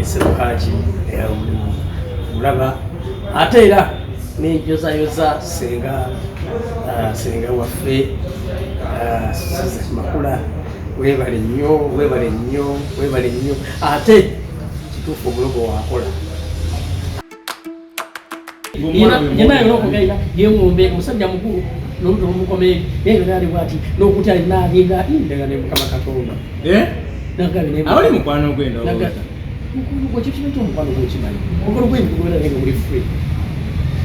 Semuhaji mulaba ate era nejozayoza senga waffe makula webale nnyo ate kituufu omulogo wakola yengombe omusajja mukulu n'omuntu omukomere ngali bwati n'okuti alinaabyenga ndega ne Mukama Katonda awali mukwano gwenda mukulu kiba ekyomukwano gwekimanyi mukulu gwemukugobera ngenge muli free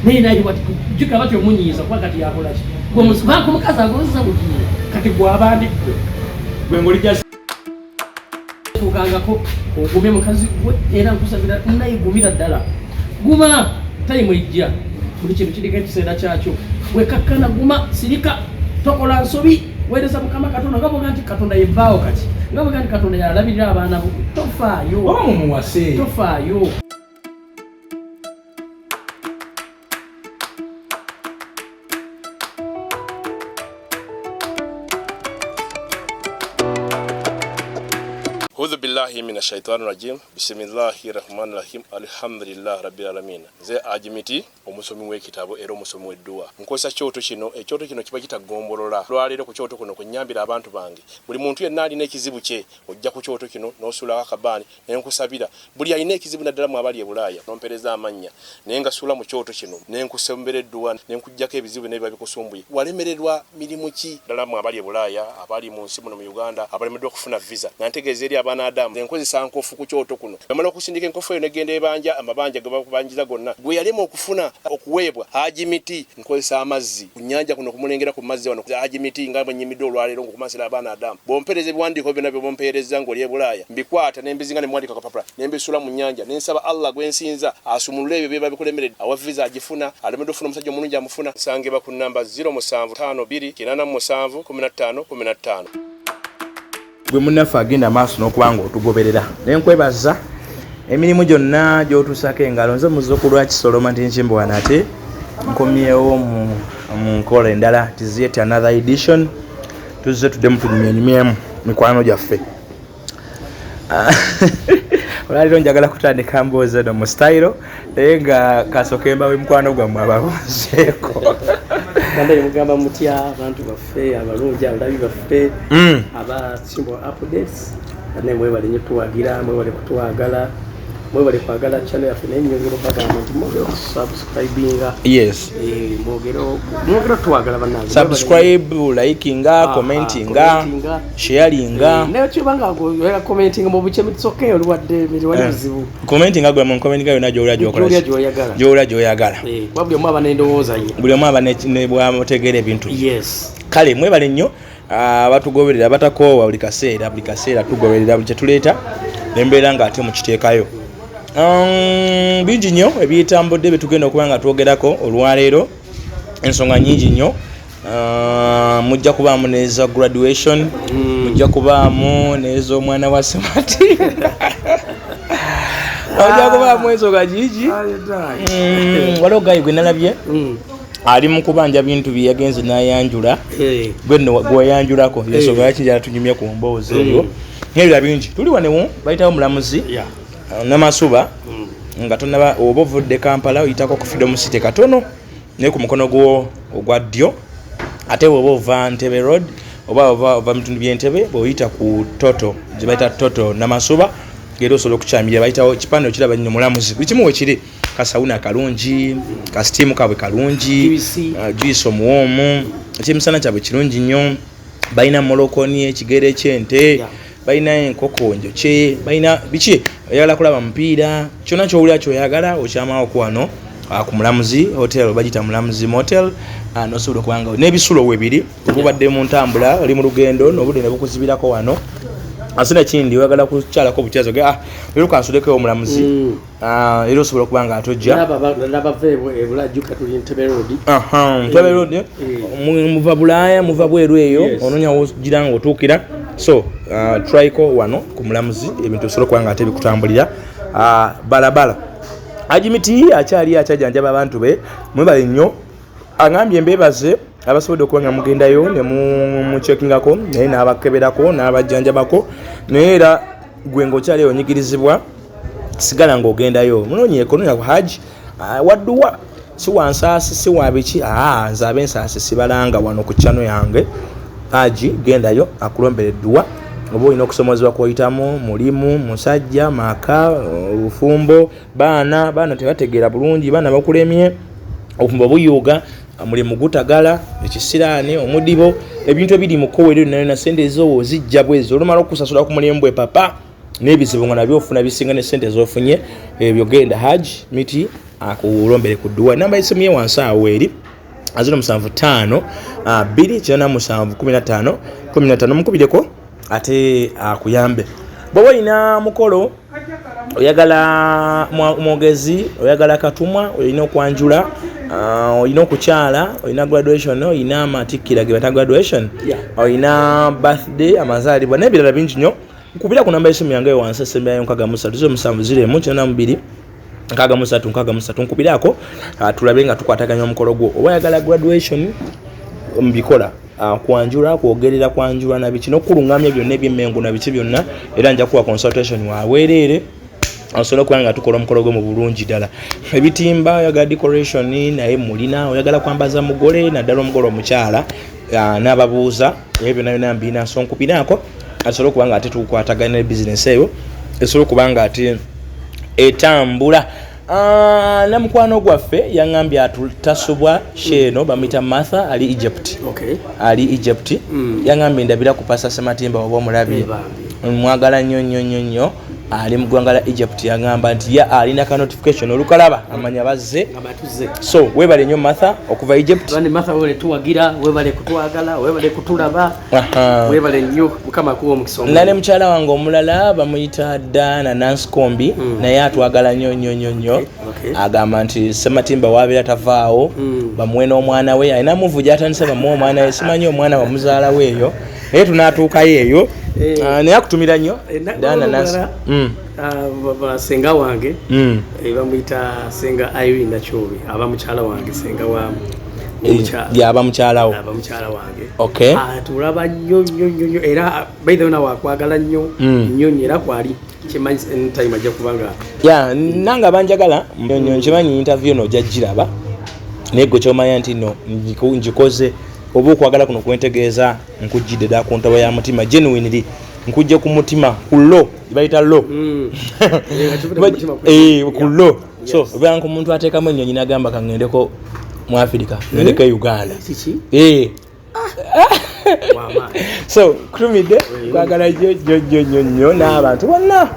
naye naye bwati jika batyo omunyiiza kuba kati yakola ki omukazi agozesa bugiye kati gwabandikwe gwengolijja tukangako ogumye mukazi gwe era nkusabira nayigumira ddala guma tayimu ejja buli kintu kiriko ekiseera kyakyo wekakkana guma sirika tokola nsobi weereza Mukama Katonda nga boga nti Katonda yevaawo kati nga boga nti Katonda yalabirira abaana bo tofaayo oba mumuwase tofaayo أعوذ بالله من الشيطان الرجيم بسم الله الرحمن الرحيم الحمد لله رب العالمين ze ajimiti omusomi w'ekitabo era omusomi w'edduwa nkozesa kyoto kino ekyoto kino kiba kitagombolola lwaleero ku kyoto kuno kunyambira abantu bange buli muntu yenna alina ekizibu kye ojja ku kyoto kino n'osula akabaani nenkusabira buli alina ekizibu naddala mu abali e Bulaaya nompereza amannya naye nga sula mu kyoto kino nenkusembera edduwa nenkujjako ebizibu n'ebiba bikusumbuye walemererwa mirimu ki ddala mu abali e Bulaaya abali mu nsi muno mu Uganda abalemeddwa okufuna visa nantegeeza eri abaana Adamu nkozesa nkofu ku kyoto kuno namala okusindika enkofu eyo negenda ebanja amabanja ge bakubanjiza gonna gwe yalema okufuna okuweebwa ajimiti nkozesa amazzi ku nnyanja kuno kumulengera ku mazzi wano ajimiti nga bwenyimidde olwaleero ngokumasira abaana Adamu bompereza ebiwandiiko byonna bye bompereza ng'oli e Bulaaya mbikwata nembizinga ne muwandiika kapapula nembisula mu nnyanja nensaba Allah gwensinza asumulule ebyo bye babikulemeredde awa visa agifuna alemedde ofuna omusajja omulungi amufuna sangeba ku namba 0752871515 gwe munaffe agenda maaso n'okubanga otugoberera nenkwebaza emirimu gyonna gy'otuusako engalo nze muzzukulu wa Kisoloma Ntinkimbuwana ate nkomyewo mu nkola endala tiziyet another edition tuzze tuddemu tunyumyenyumyemu mikwano gyaffe olwaliro njagala kutandika mboozi eno mu style naye nga kasooka embawe mukwano gwammwe ababonzeeko Kanda mugamba mutya abantu baffe abalungi abalabi baffe abasimbo updates ne mwebale nnyo tuwagira mwebale kutwagala mwebale kwagala channel yaffe n'ennyongero bagamba mwebale subscribinga yes mwogero tuwagala bannange subscribe likinga commentinga sharinga naye kibanga ogera commenting mu buchemi tsoke olwadde wali buzibu commentinga gwe mu commentinga yona gy'olya gy'oyagala buli omu aba n'endowooza ye buli omu aba ne bwamutegeera ebintu yes kale mwebale nnyo abatugoberera abatakoowa buli kaseera tugoberera buli kyetuleeta nembeera nga ate mukiteekayo bingi nnyo ebiyitambudde betugenda okuba nga twogerako olwaleero ensonga nnyingi nnyo mujja kubaamu neza graduation mujja kubaamu neza omwana wa Sematimba ojja kubaamu ensonga nyingi waliwo gayi gwe nalabye ali mu kubanja bintu bye yagenze n'ayanjula gwewayanjulako ensonga yakinjala tunyumye ku mboozi eyo n'ebira bingi tuli wanewo bayitawo omulamuzi Namasuba nga tonaba oba ovudde Kampala oyitako ku Freedom City katono naye ku mukono gwo ogwa ddyo ate oba ova Ntebe Road oba ova mutundu by'Entebe bw'oyita ku Toto gye bayita Toto Namasuba ngeri osobola okukyamira bayitawo ekipande okiraba nnyo mulamuzi buli kimu wekiri kasawuna kalungi kasitiimu kabwe kalungi juice omuwoomu ekyemisana kyabwe kirungi nnyo balina molokoni ekigere ky'ente balina enkoko njoke balina biki oyagala kulaba mupiira kyonna kyowulira kyoyagala okyamawo kwano ku Mulamuzi hotel bagita Mulamuzi motel nosobola kubanga n'ebisulo webiri obubadde mu ntambula oli mu lugendo n'obudde ne bukuzibirako wano asina kindi oyagala kukyalako obutyazo leero kansuleko Omulamuzi era osobola okuba nga atojja Ntebe Road muva Bulaaya muva bweru eyo ononya wogira nga otuukira so tryko wano ku Mulamuzi ebintu osobola okuba nga ate bikutambulira balabala ajimiti akyali akyajjanjaba abantu be mwebale nnyo angambye mbebaze abasobodde okuba nga mugendayo ne muchekingako naye n'abakeberako n'abajjanjabako naye era gwe ng'okyali onyigirizibwa sigala ng'ogendayo munoonye ekononya ku haji wadduwa si wansaasi si wabiki nze ab'ensaasi sibalanga wano ku channel yange haji gendayo akulombere edduwa oba olina okusomozebwa kwoyitamu mulimu musajja maka obufumbo baana tebategeera bulungi baana bakulemye obufumbo buyuuga mulimu gutagala ekisiraani omudibo ebintu ebiri mu kkoweero na sente ezo zijja bwezo olumala okusasula ku mulimu bwe papa n'ebizibu nga nabyo ofuna bisinga ne sente z'ofunye ebyo genda haji miti akulombere ku dduwa namba y'essimu ye wansi awo eri 075 297 15 mukubireko ate akuyambe bw'oba olina mukolo oyagala mwogezi oyagala katumwa olina okwanjula olina okukyala olina graduation olina amatikkira ge bata graduation olina birthday amazaalibwa n'ebirala bingi nnyo nkubira ku namba y'essimu yange wansi essembeyayo 6 7 nkubirako tulabe nga tukwataganya omukolo gwo oba oyagala graduation mbikola kwanjula kwogerera kwanjula na biki n'okulungamya byonna eby'emmengo na biki byonna era nja kuwa consultation waweerere osobola okuba nga tukola omukolo gwo mu bulungi ddala ebitimba oyagala decoration naye mulina oyagala kwambaza mugole naddala omugole omukyala n'ababuuza ebyo byonna byonna mbina so nkubirako asobola okuba nga ate tukwataganya ne business eyo esobola okuba nga ate etambula namukwano gwaffe yaŋŋambye atutasubwa sheeno bamuyita Martha ali Egypt yaŋŋambye ndabira ku Pastor Sematimba oba omulabye mwagala nnyo ali mu ggwanga la Egypt yaŋŋamba nti ye alina ka notification olukalaba amanya bazze so webale nnyo Martha okuva Egypt webale tuwagira webale kutwagala webale kutulaba webale nnyo mukama kuwa omukisa nane mukyala wange omulala bamuyita Dana Nanskombi naye atwagala nnyo agamba nti Sematimba wabeera tavaawo bamuwe n'omwana we alina muvu gy'atandise bamuwe omwana we simanyi omwana bamuzaala we eyo naye tunaatuukayo eyo naye akutumira nnyo Dana Nansi senga wange bamuyita senga Irene Nachobi aba mukyala wange senga wamu yaba mukyalawo wange tulaba nnyo era by the way wakwagala nnyo era kwali kimanyi time ajja kubanga nanga banjagala nnyo nkimanyi interview no jajjiraba naye gwe kyomanya nti no njikoze oba okwagala kuno kwentegeeza nkujjidde ddala ku ntabo ya mutima genuinely nkujje ku mutima kullo bayita lo kullo so obeera omuntu ateekamu ennyonyi n'agamba kangendeko mu Africa ngendeko Uganda so kutumidde kwagala nnyo n'abantu bonna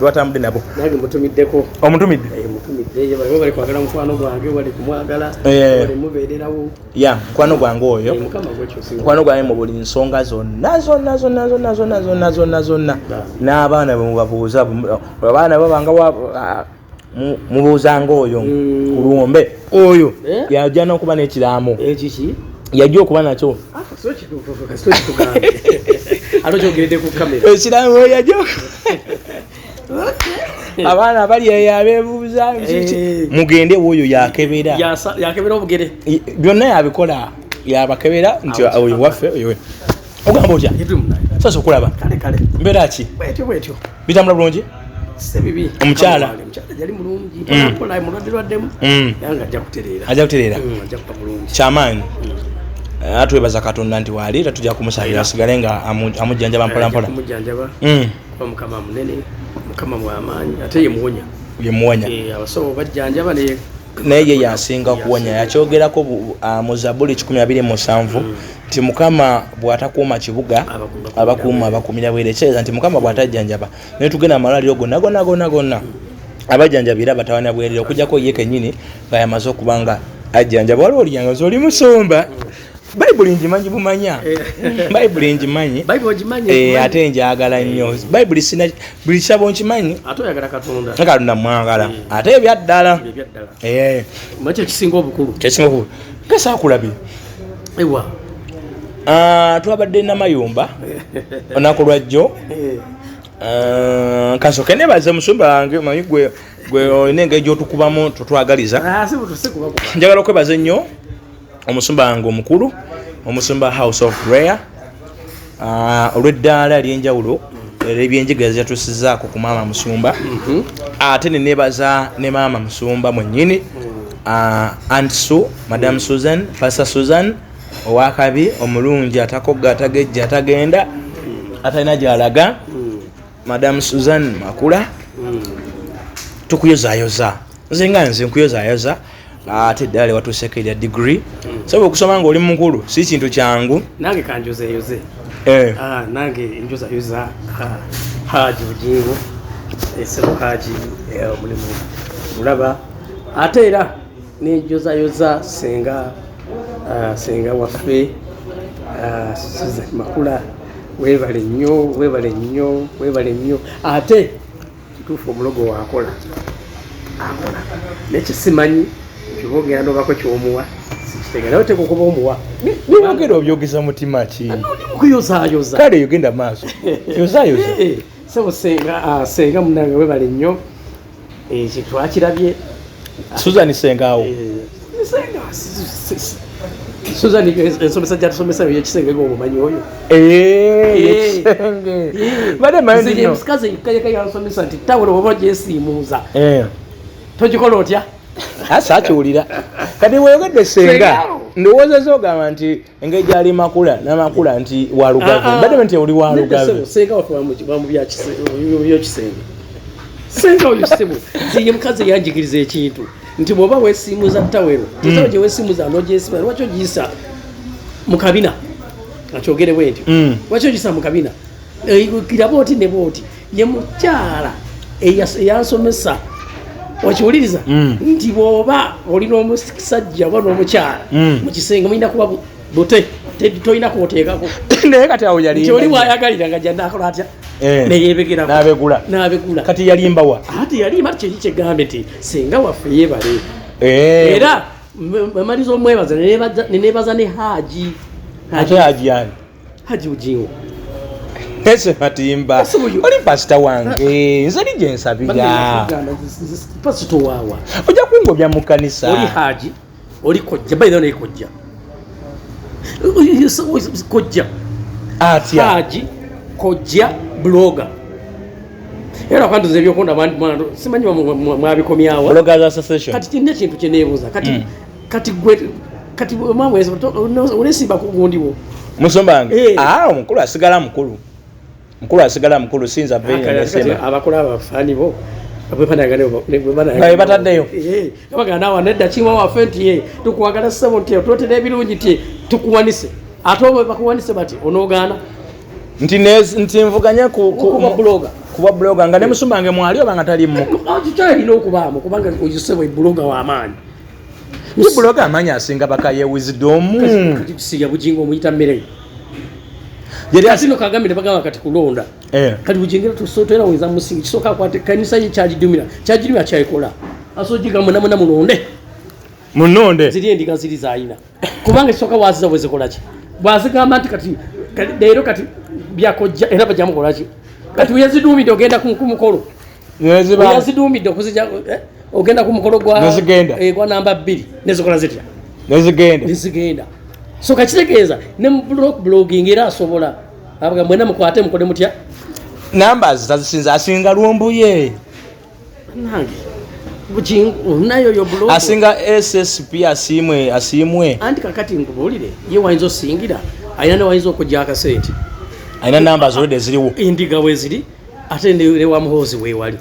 batambudde nabo omutumidde bali kwagala mukwano gwange bali kumwagala bali mubeererawo mukwano gwange oyo mukwano gwange mu buli nsonga zonna n'abaana bemubabuuza abaana babanga mubuuzanga oyo kulumbe oyo yajja n'okuba n'ekiraamo yajja okuba nakyo ekiraamo yajja abaana bali abeebuuza mugende oyo yakebera obugere byonna yabikola yabakebera nti oyo waffe ogamba otya sasa okulaba mbeera ki bitambula bulungi omukyala yali mulungi akola mulwadde yanga ajja kutereera kyamaanyi atwebaza Katonda nti wali tatujja kumusalira asigale nga amujjanjaba mpolampola mukama munene mukama mwamaanyi ate yemuwonya abasawo bajjanjaba naye ye yasinga okuwonya yakyogerako mu Zabuli 127 nti mukama bw'atakuuma kibuga abakuuma abakumira bwerekyeza nti mukama bw'atajjanjaba naye tugenda amalwaliro gonna abajjanjabira batawana bwerere okujjako ye kennyini nga yamaze okuba nga ajjanjaba waliwo olyangazi oli musomba Bayibuli njimanyi bumanya Bayibuli njimanyi ate njagala nnyo Bayibuli sina buli kyabo nkimanyi ate oyagala Katonda mwagala ate ebyaddala makyo kisinga obukulu kasa kulabye twabadde namayumba olunaku lwajjo kasoke nebaze musumba wange manyi gwe olina engeri gy'otukubamu tutwagaliza njagala okwebaza ennyo omusumba wange omukulu omusumba House of Prayer olw'eddaala ery'enjawulo ebyenjigiriza yatusizaako ku maama Musumba ate nenebaza ne maama Musumba mwennyini Aunt Sue, Madam Susan, Pastor Susan owakabi omulungi atakogga atagejja atagenda atalina gyalaga Madam Susan Makula tukuyozaayoza nze nkuyozaayoza ate ddala watuuseeko erya degree sobola okusoma ng'oli mukulu si kintu kyangu nange kanjozeeyoze nange njozayoza Haji Bugingo esebo Haji omulimu mulaba ate era nenjozayoza senga waffe Susan Makula webale nnyo ate kituufu omulogo wakola nekisimanyi kibogera nobako kyomuwa sikitega nawe tekukuba omuwa niwogera obyogeza mutima ki kuyozaayoza kale yogenda maaso yozaayoza sebo senga munange webale nnyo kitwakirabye Susan Sengaawo Susan ensomesa gyatusomesa yo yekisenge ng'omumanyi oyo bade mayindi musikazi kayeka yansomesa nti tawulo oba gyesiimuuza togikola otya asakiwulira kati weyogedde Senga ndowooza ogamba nti engeri gyali Makula n'Amakula nti walugavu bade nti oli walugavu Senga waffe byokisenge Senga oyo sebo ziye mukazi yanjigiriza ekintu nti bwoba weesiimuuza tawero tesawo gye weesiimuuza n'ogyesiima lwaki ogiyisa mu kabina akyogere bwentyo lwaki ogiyisa mu kabina kiraba oti ne booti ye mukyala eyansomesa wakiwuliriza nti bw'oba oli n'omusajja oba n'omukyala mu kisenge mulina kuba bute tolina kwoteekako naye kati awo yali nti oli bwayagalira nga jannakola atya neyebegerako n'abegula kati yalimbawa ate yalimba kyeki kyegambe nti senga waffe yeebale era bamaliza omwebaza neneebaza ne Haji yani Haji Bugingo Sematimba oli pasita wange nzali gye nsabira pasito waawa ojja kungobya mu kanisa oli Haji oli kojja baina ne kojja kojja atya Haji kojja bloga era kwanduza ebyokonda mwana simanyi mwabikomyawa Bloggers Association kati kine kintu kyeneebuuza kati gwe kati mama olesimba kugundiwo Musombange omukulu asigala mukulu sinza benya abakola abafaani bo bataddeyo abaganda wanedda kiwa waffe nti tukwagala ssebo nti twotera ebirungi ti tukuwanise ate obo bakuwanise bati onoogaana nti nvuganya kuba bloga nga ne Musombange mwali oba nga talimu kikyalina okubaamu kubanga oyisebwa ebloga w'amaanyi bloga amaanyi asinga bakaye wisdom kisiya Bugingo omuyita mmere kati nokagambire bagamba kati kulonda kati Bugingo tusotera weza musingi kisoka kwate kanisa ye kyagidumira kyayikola asojiga muna munonde ziri endiga ziri zaayina kubanga kisoka waziza bwezikola ki bwazigamba nti kati leero kati byakojja era bajamukola ki kati uyazidumidde ogenda kumukolo uyazidumidde okuzija ogenda ku mukolo gwa namba 2 nezikola zitya nezigenda so kakitegeeza ne blogging era asobola abaga mwena mukwate mukole mutya numbers tazisinza asinga lumbuye nange Bugingo nayo yo blog asinga SSP asimwe anti kakati nkubulire ye wayinza osingira ayina ne wayinza okujja akasente ayina numbers already ziriwo indiga we ziri ate ne wa muhozi we wali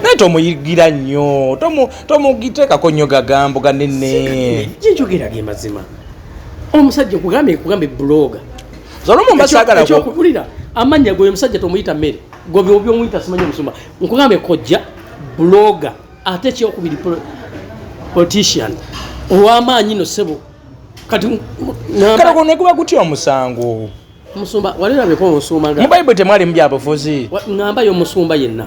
naye tomuyigira nnyo tomugiteekako nnyo gagambo ganene kinjogera ge mazima omusajja kugambe bloga zalomu mbasagala okubulira amanya gwe musajja tomuyita mmere gwe byomuyita simanyi omusumba nkugambe kojja bloga ate kyokubiri politician ow'amaanyi no sebo kati kale kono kuba kutya omusango musumba walirabeko omusumba nga mu Bible temwali mu byabufuzi ngamba yo musumba yenna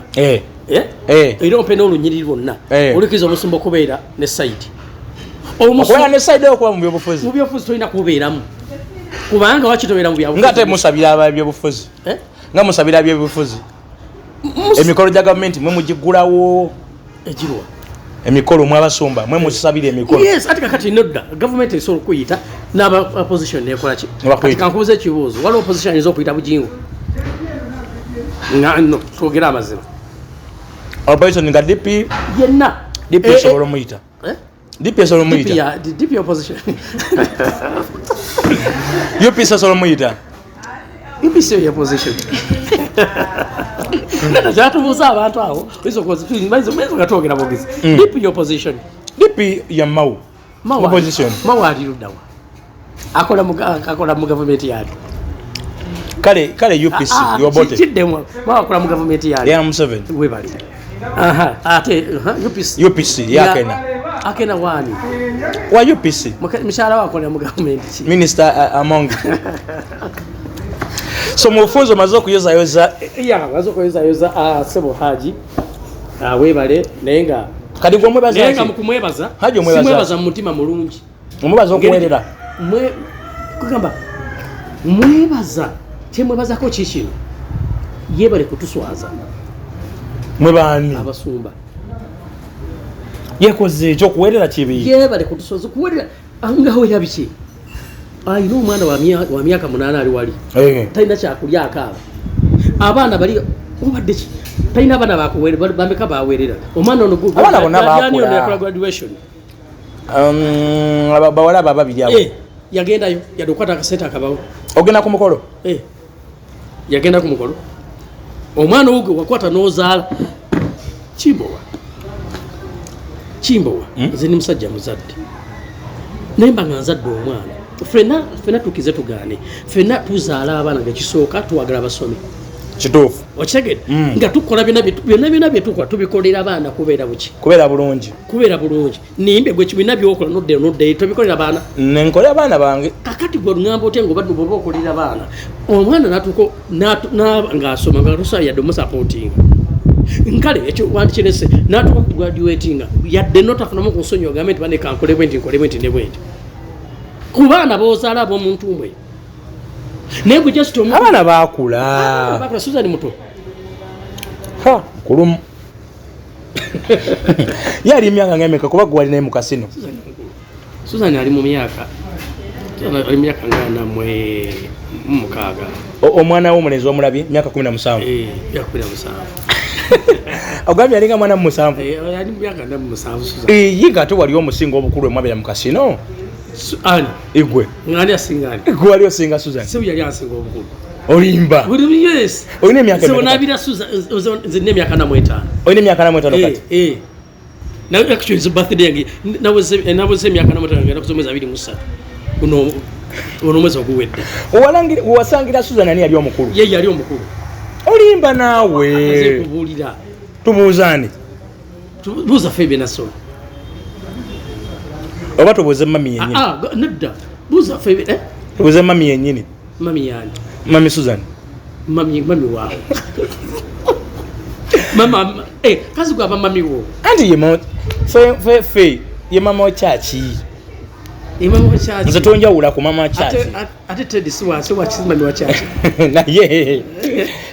era ompena olunyiriri lwonna olukiza omusumba okubeera ne side okubeera ne side okuba mu byobufuzi tolina kubeeramu kubanga wakitobeera mu byabufuzi nga te musabira ab'ebyobufuzi nga musabira ab'ebyobufuzi emikolo gya gavumenti mwe mugigulawo egirwa emikolo mwabasumba mwe musabira emikolo yes ati kakati nodda gavumenti esobola okuyita n'aba opposition nekola ki kankubuza ekibuuzo waliwo opposition ayinza okuyita Bugingo no twogera amazima opposition nga DP yenna DP solo muita DP solo muita DP opposition UP solo muita UP sio opposition jatubuza abantu awo izo gatwogera bogezi DP opposition DP ya mau opposition mau ali ludawa akola mu government yali kale UPC yobote chiddemo akola mu government yali ya M7 webali ate UPC yakena akena wani wa UPC mishara wako na mu government minister among so mufunzo mazo kuyoza Sebo Haji webale nenga kadi gwo mwebaza nenga mukumwebaza hajo mwebaza mu mutima mulungi umubaza okuwerera kugamba mwebaza temwebaza ko kishino yebale kutuswaza mwebani abasumba yekoze ekyo kuwerera kibi yebale kutuswaza kuwerera angaho yabiki ino omwana wa myaka 8 ali wali talina kyakulya akaaba abaana bali obadde ki talina abaana bakuwerera bameka bawerera omwana ono abaana bonna bakula graduation bawala baba bijabo yagendayo yadokwata akasente akabawo ogenda ku mukolo yagenda ku mukolo omwana ogwo wakwata n'ozaala kimbowa nze ni musajja muzadde nemba nga nzadde omwana fena tukize tugane fena tuzaala abaana ngekisooka tuwagala basome kituufu okitegedde nga tukola byonna byetukola tubikolera abaana kubeera bulungi nimbe gwe kibiina byokola nodde tobikolera abaana nenkolera abaana bange kakati gwe oluŋŋamba otya ngaobadde bwoba okolera abaana omwana natuko ng'asoma nga tosobola yadde omusapootinga nkale ekyo wandikirese natuka ku graduatinga yadde notafunamu ku nsonyi ogambe nti banekankole bwenti nkole bwenti ne bwenti ku baana b'ozaala ab'omuntu mwe naye gwe just abaana baakula Susan muto kulumu yali emyaka ng'emeka kuba gwe wali naye mu kasino Susan ali mu myaka nga mukaaga omwana w'omulenzi omulabye myaka 17 ogambye alinga mwana mu 7 yiga ate wali omusinga obukulu emwabeera mu kasino ani igwe ngani asingani igwe wali osinga Susan sebu yali asinga obukulu olimba yes olina emyaka so nabira Susan nze emyaka 5 olina emyaka 5 kati na actually is birthday yange nabuze emyaka 5 yange nakusomeza 23 uno mwezi oguwedde wasangira Susan ani yali omukulu ye yali omukulu olimba naawe kubulira tubuuzani tubuuza febe naso oba tubuuze mami yennyini nedda buuza febe tubuuze mami yennyini mami yani mami Susan mami waawe mama kazi kwa mami wo anti fe ye mama chachi mama chachi nze tonjawula ku mama chachi ate Ted siwa mami wa chachi na ye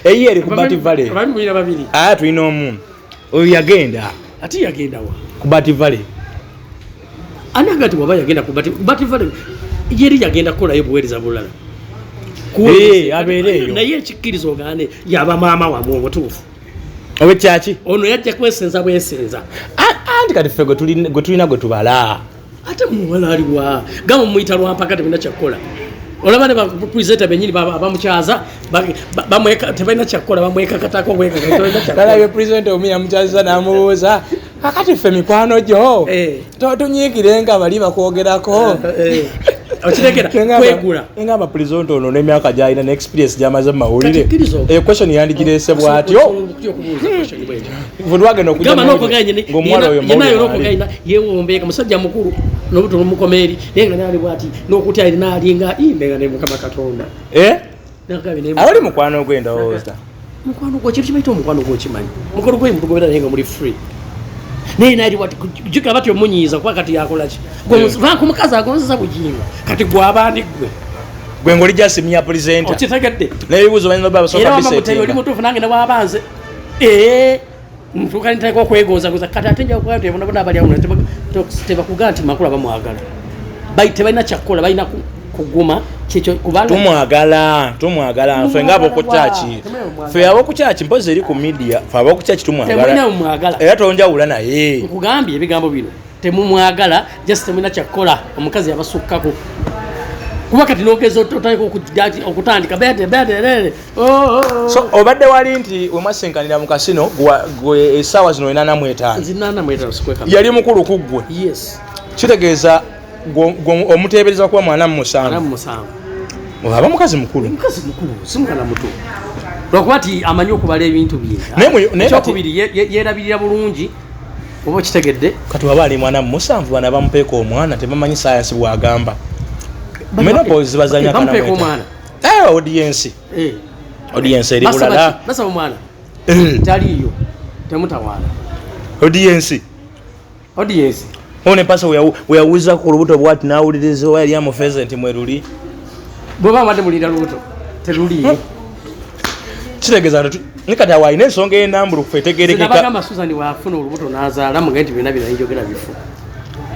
eri ku Bati Valley abamira babiri tulina omu oyo yagenda ati yagenda wa ku Bati Valley anagati waba yagenda ku Bati Valley yeri yagenda kola yobuwereza bulala abeereyo naye ekikirizo gane yaba maama wa mu obutuufu owe chachi ono yajja kwesenza bwesenza anti kati ffe gwe tulina gwe tubala ate muwala aliwa gama muyita lwampaka tebina kyakola olaba ne bapresenta benyini abamukyaza tebalina kyakola bamwekakatako bwekakatalabe presenta omuya mukyaza namubuuza akati ffe mikwano gyo totunyiikire nga bali bakwogerako okirekera kwegula nga abapresenta ono n'emyaka gyalina n'experience gyamaze mu mawulire question yandigirese bw'atyo twagenda okugamaomuwala oyo mawulire yewombeeka musajja mukulu n'obutono mukomeeri naye nga naali bw'ati n'okutya alina alinga imenga ne mukama katonda awali mukwano gw'endowooza mukwano gwo kintu kibaita omukwano gw'okimanyi mukolo gwe mutugobera naye nga muri free naye naali wati jukira bati omunyiiza kuba kati yakola ki vanku mukazi agonzesa bugingo kati gwabandi gwe ngoli jasimya presenter okitegedde n'ebibuuzo balina baba basoka bisetinga oli mutuufu nange ne wabanze ntuuka niteka okwegonzagoza kati ate nja okugaa nti bona abali awo tebakugaa nti makulu abamwagala tebalina kyakukola balina kuguma kyekyo kubanga tumwagala ffe ng'ab'oku chachi ffe ab'oku chachi mpozi eri ku media ffe ab'oku chachi tumwagala era tonjawula naye nkugambye ebigambo bino temumwagala just temulina kyakukola omukazi yabasukkako kuba kati n'ogeza otandika okutandika beterere so obadde wali nti wemwasenkanira mu kasino gwe essaawa zino 85 yali mukulu ku ggwe kitegeeza omuteebereza kuba mwana mu musanvu aba mukazi mukulu si mwana muto lwakuba ti amanyi okubala ebintu byekyokubiri yerabirira bulungi oba okitegedde kati waba ali mwana mu musanvu bana bamupeeka omwana tebamanyi sayansi bwagamba menopause bazanya kana omwana audience eri bulala basaba omwana taliyo temutawaana audience one pasa weyawuza ku lubuto bwati nawuliriza owa yali amufeze nti mweruli bweba amadde mulira lubuto teruliyo kitegeeza nikati awaayina ensonga enambulukufu etegerekeka nabagamba Susan waafuna olubuto n'azaala mugaye nti byonna binanjogera bifu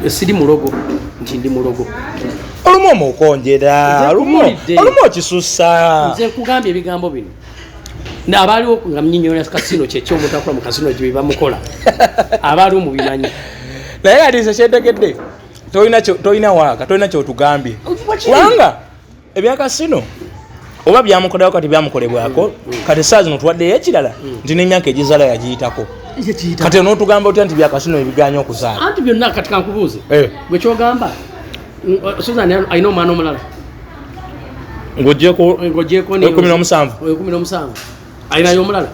siri mulogo nti ndi mulogo olumu omukonjera olumu okisusa nze nkugambye ebigambo bino abaaliwo nga mnyinyola kasino kyekyomuntu akola mu kasino gye bamukola abaaliwo mu bimanyi naye ati sekyentegedde tolina waaka tolina kyotugambye kubanga ebyakasino oba byamukolewo kati byamukolebwako kati saa zino tuwaddeyo ekirala nti n'emyaka egizaala yagiyitako kati n'otugamba otya nti byakasino ebiganya okuzaala anti byonna kati kankubuuze bwe kyogamba Susan alina omwana omulala ng'ogyeko 17 alinayo omulala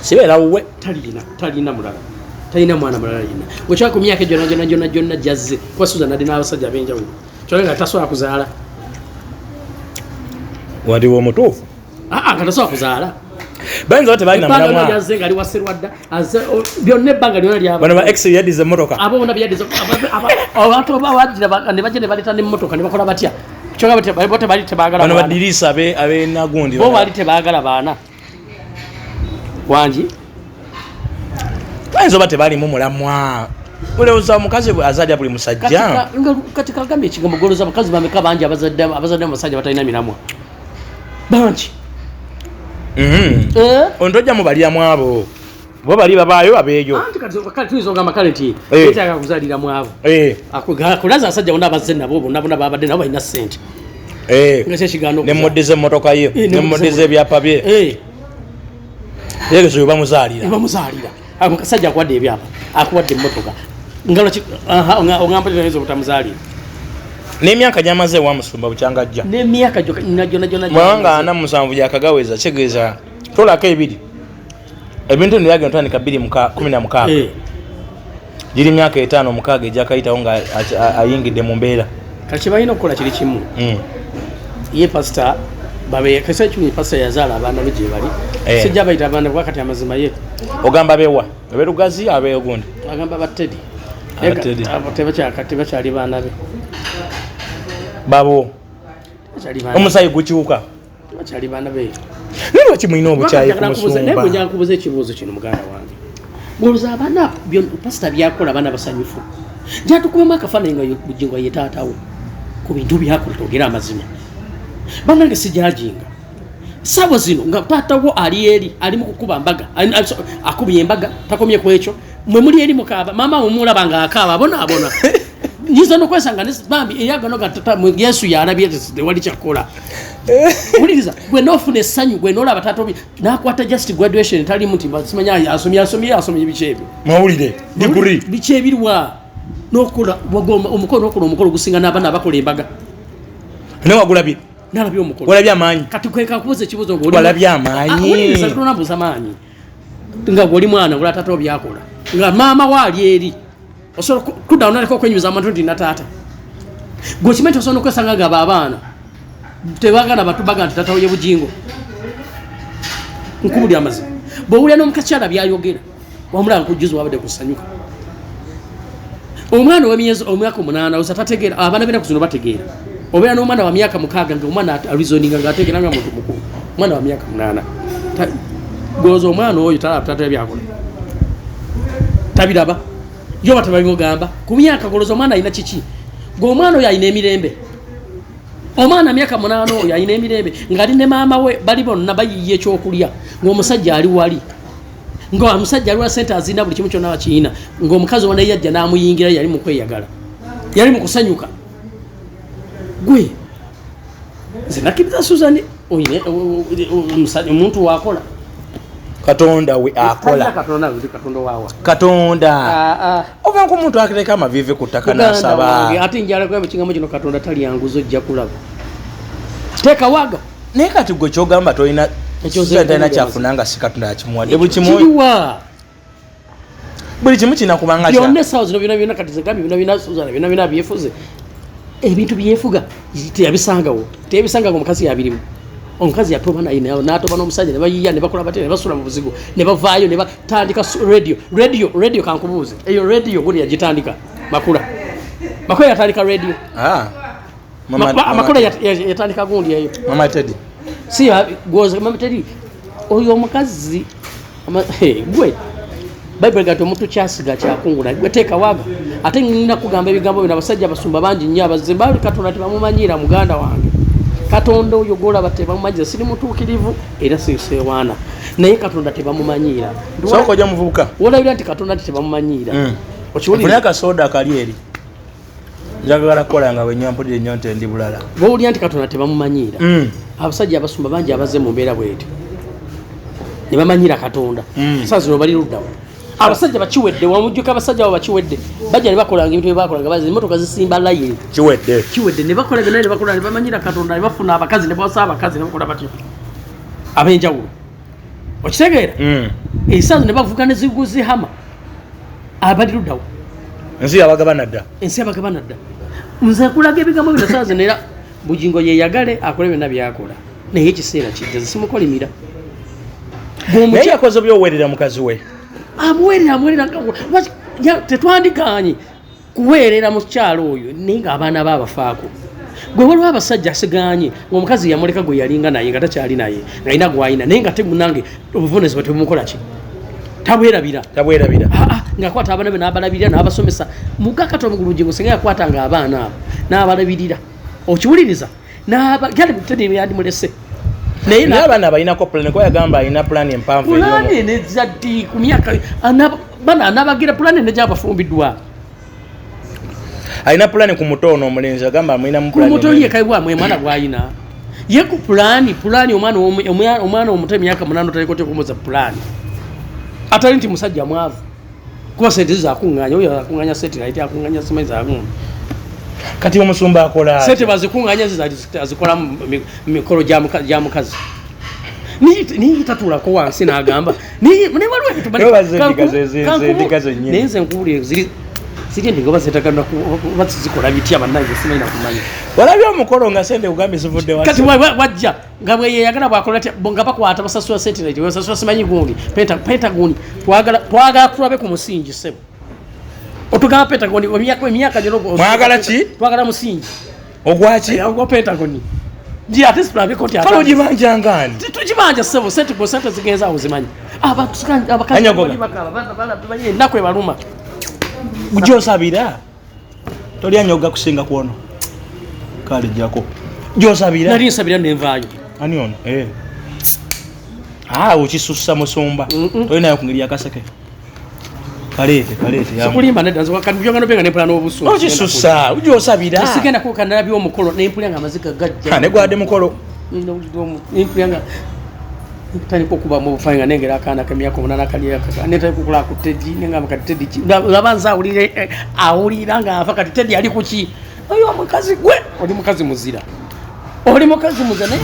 sibeera wuwe talina mulala talina mwana mulala alina bwekyaka ku myaka gyonna gyazze kuba Susan alina abasajja ab'enjawulo kyonga nga tasobola kuzaala waliwo omutuufu nga tasobola kuzaala bayinza bate balina mulamwa yazze nga ali waserwadda byonna ebbanga lyona lyaba bano ba ex yaddiza emmotoka abo bona byaddiza abantu abajira ne bajja ne baleeta n'emmotoka ne bakola batya kyonga bote bali tebaagala bano badiriisa ab'enagundi bo bali tebaagala baana wangi bayinza bate balimu mulamwa olowooza omukazi azadde buli musajja kati kagambye ekigambo goloza abakazi bameka bangi abazadde amasajja batalina miramwa bangi ontojjamu balyamu abo bo bali babaayo babeeyo kati tuyinza ogamba kale nti etaaga kuzaaliramu abo kulaza abasajja bonna abazze nabo bonna babadde nabo balina ssente nemmoddeza emmotoka ye nemmoddeza ebyapa bye yegezo bamuzaalira omusajja akuwadde ebyapa akuwadde emmotoka ogamba tinayiza obutamuzaalira n'emyaka gyamaze wa musumba bukyangajja n'emyaka gyonna mwanga 47 gyakagaweza kitegeeza tolako ebiri ebintu ndyagenda otandika 2016 giri myaka 5-6 egyakayitawo nga ayingidde mu mbeera kati balina okukola kiri kimu ye pasita kisa ekimu pasita yazaala abaana be gye bali sijja bayita abaana bwakati amazima ye ogamba bewa aberugazi abeogundi agamba batedi tebakyali baana be babo omusayi gukyuka bakyali baana be naye lwaki mulina obukyayi ku musumba naye bwe nkubuza ekibuuzo kino muganda wange ng'oluza abaana pasita byakola abaana basanyufu gyatukubamu akafaananyi nga Bugingo ye taatawo ku bintu byakola twogera amazima bannange sijajinga saawa zino nga taatawo ali eri ali mu kukuba mbaga akubye embaga takomye ku ekyo mwe muli eri mukaaba maama mumulaba nga akaaba abona nyiza nokwesanga bambi eyagano gatata Yesu yalabye tewali kyakola uliriza gwe nofuna essanyu gwe nolaba taata obi nakwata just graduation tali muti simanya asomye bikyebyo mawulire diguri bikyebirwa nokola omukono omukolo gusinga n'abaana abakola embaga newagulabye nalabye omukolo walabye amaanyi kati kweka kubuza ekibuzo walabye amaanyi uliriza tunabuza amaanyi nga gwoli mwana wala taata obyakola nga maama waali eri osobola kuddawo naleka okwenyumiza amantu nti nataata gwe kimenti osobola okwesanga nga baabaana tebagana batubaga nti taata ye Bugingo nkubulya amazima bwowulya n'omukakyala byayogera wamulaba nkujuzi wabadde kusanyuka omwana omwaka 8 oza tategeera abaana bena kuzino bategeera obeera n'omwana wa myaka 6 nga omwana alizoninga nga ategeera nga muntu mukulu omwana wa myaka 8 goza omwana oyo talaba taata ebyakola tabiraba yo batababimugamba ku myaka goloza omwana alina kiki gwe omwana oyo alina emirembe omwana myaka 8 oyo ayina emirembe ngali ne maama we bali bonna bayiye ekyokulya ng'omusajja ali wali ng'omusajja ali wa sente azina buli kimu kyonna wakiina ng'omukazi wona yajja n'amuyingira yali mu kweyagala yali mu kusanyuka gwe nze nakkiriza Suzani oyine omuntu wakola Katonda we akola Katonda ova nko muntu akireka amavive ku ttaka n'asaba ate njala kwa ekigambo kino Katonda tali yanguzo ojja kulaba teeka waga naye kati gwe kyogamba tolina ekyotalina kyafuna nga si Katonda yakimuwadde buli kimu kinakubanga byonna essaawa zino byonna kati zegambi byonna Suzana byonna byefuze ebintu byefuga teyabisangawo teyabisanga omukazi yabirimu omukazi yatoba naye n'atoba n'omusajja ne bayiya ne bakola batya ne basula mu buzigo ne bavaayo ne batandika radio kankubuuze eyo radio guli yagitandika makula yatandika radio makula yatandika gundi eyo Mama Teddy si goza Mama Teddy oyo omukazi gwe Bible gato omuntu kyasiga kyakungula gwe teeka waga ate nina kugamba ebigambo bino abasajja abasumba bangi nnyo abazimba bali Katonda tebamumanyira muganda wange Katonda oyo golaba tebamumanyiza siri mutuukirivu era sisewaana naye Katonda tebamumanyira soko ojja muvubuka wolabira nti Katonda tebamumanyira okiwulira akasoda kali eri njagala kukola nga wenywa mpulire nnyo nti ndi bulala bwowulira nti Katonda tebamumanyira abasajja abasumba bangi abaze mu mbeera bwetyo ne bamanyira Katonda saa zino bali luddawo abasajja bakiwedde wamujjuka abasajja abo bakiwedde bajja ne bakolanga ebintu byebakolanga bazi emmotoka zisimba layini kiwedde ne bakolanga naye ne bakola ne bamanyira Katonda ne bafuna abakazi ne bawasa abakazi ne bakola batyo ab'enjawulo okitegeera esaazo ne bavuga ne ziguzihama abali luddawo ensi yabagabana dda nze kulaga ebigambo bino saazo nera Bugingo yeyagale akole byonna byakola naye ekiseera kijja simukolimira naye yakoze byowerera mukazi we amuwerera tetwandikanye kuweerera mu kyalo oyo naye ng'abaana baabafaako gwe waliwo abasajja asiganye ng'omukazi yamuleka gwe yalinga naye nga takyali naye ng'alina gw'ayina naye nga temunange obuvunaanyizibwa tebumukola ki tabwerabira ng'akwata abaana be n'abalabirira n'abasomesa muga Katonda mu Bugingo singa yakwatanga abaana abo n'abalabirira okiwuliriza Teddy yandimulese naye abaana balinako plan ko yagamba alina plan empanvu plan nezaddi ku myaka bana anabagira plan nejabafumbiddwa alina plan ku mutono omulenzi agamba amulina mu plan ku mutono ye kaibwa mwe mwana gwayina ye ku plan omwana omuto emyaka 8 talikote kumuza plan atali nti musajja mwavu kuba sente zakunganya oyo akunganya satellite akunganya simaiza agunga kati omusumba akola sente bazikunganya azikola mikolo gya mukazi ni tatulako wansi n'agamba nenze nkuwulire ziri endingo bazeetagana bazikola bitya bannange simaina kumanya walabye omukolo nga sente kugambye zivudde kati wajja nga bweyeyagala bwakola nga bakwata basasula satellite basasula simanyi gundi pentagoni twagala tulabe ku musingi sebo otugaba Pentagon emyaka gino mwagala ki twagala musingi ogwaki ogwa Pentagon nji ate sipulabe koti kalo jibanja ngani tujibanja sebo sente ko sente zigenza awo zimanyi abakazi bali nakwe baluma ujosabira toli anyoga kusinga kuono kale jako josabira nali nsabira nenvaayo ani ono ukisussa musumba tolinayo kungiri akaseke kalete sikulimba nedanzo wakati byongano benga ne plan obuso okisussa ujosabira sigenda ko kanala byo omukolo ne mpulya nga mazika gajja ne gwade mukolo ne mpulya nga tani ko kuba mu bufanga nengera akana kamyako munana kali akaka ne tani kukula ku Teddy nenga makati Teddy labanza awulira nga afa kati Teddy ali kuki ayo mukazi gwe oli mukazi muzira naye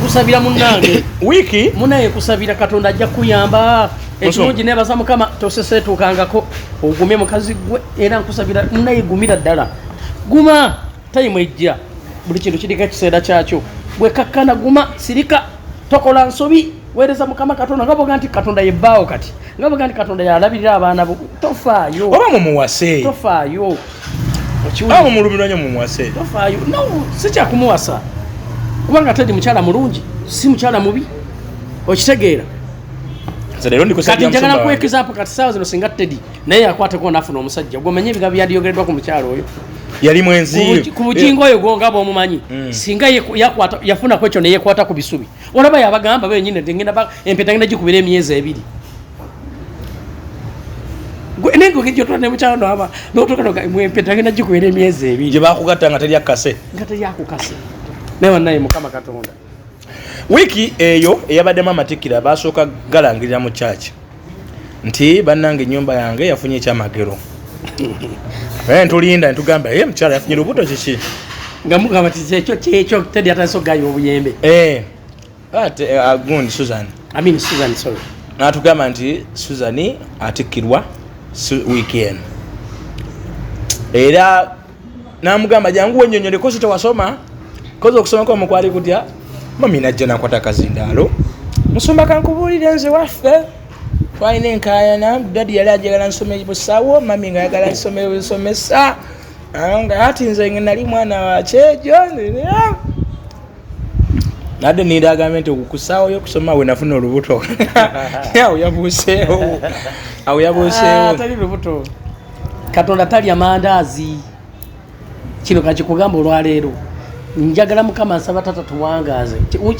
kusabira munange wiki munaye kusabira Katonda ajja kuyamba ekirungi nebaza Mukama tosesetukangako ogumye mukazi gwe era nkusabira munaye gumira ddala guma time ejja buli kintu kirika kiseera kyakyo gwe kakkana guma sirika tokola nsobi weereza Mukama Katonda ngaboga nti Katonda yebbaawo kati ngaboga nti Katonda yalabirira abaana bo tofaayo oba mumuwase tofaayo oba mumulumiranye mumuwase tofaayo no sicha kumuwasa kubanga Teddy mukyala mulungi si mukyala mubi okitegeera kati njagala kwekeza apo kati saawa zino singa Teddy naye akwateko nafuna omusajja gwomanye ebigambo byandiyogereddwa ku mukyalo oyo yali mwenzi ku Bugingo oyo gonga bomumanyi singa yakwata yafuna kwecho ne yekwata ku bisubi olaba yabagamba benyine ngenda empeta ngenda gikubira emyezi 2 nengo kijo tone muchano aba notoka noka empeta ngenda gikubira emyezi 2 je bakugatta nga tali akase newa naye mukama Katonda wiki eyo eyabadde amatikira basooka galangirira mu church nti bannange nyumba yange yafunye ekyamagero tulinda ntugamba mukyala yafunye lubuto kiki nga mugamba kyekyo tedi atasogayo obuyembe gundi Susan sorry natugamba nti Susan atikkirwa weekend era namugamba jangu wenyonyoleko sitewasoma koza okusoma kwa mukwali kutya mami najja nakwata kazindaalo musumba kankubuulire nze waffe twalina enkaayana dadi yali ajagala nsome busawo mami nga yagala nsome busomesa nga ati nze nali mwana wa kyejo nadde nira agambe nti okukusaawo yokusoma we nafuna olubuto awo yabuuseewo tali lubuto Katonda tali amandaazi kino kakikugamba olwaleero njagala mukama nsaba tata tuwangaaze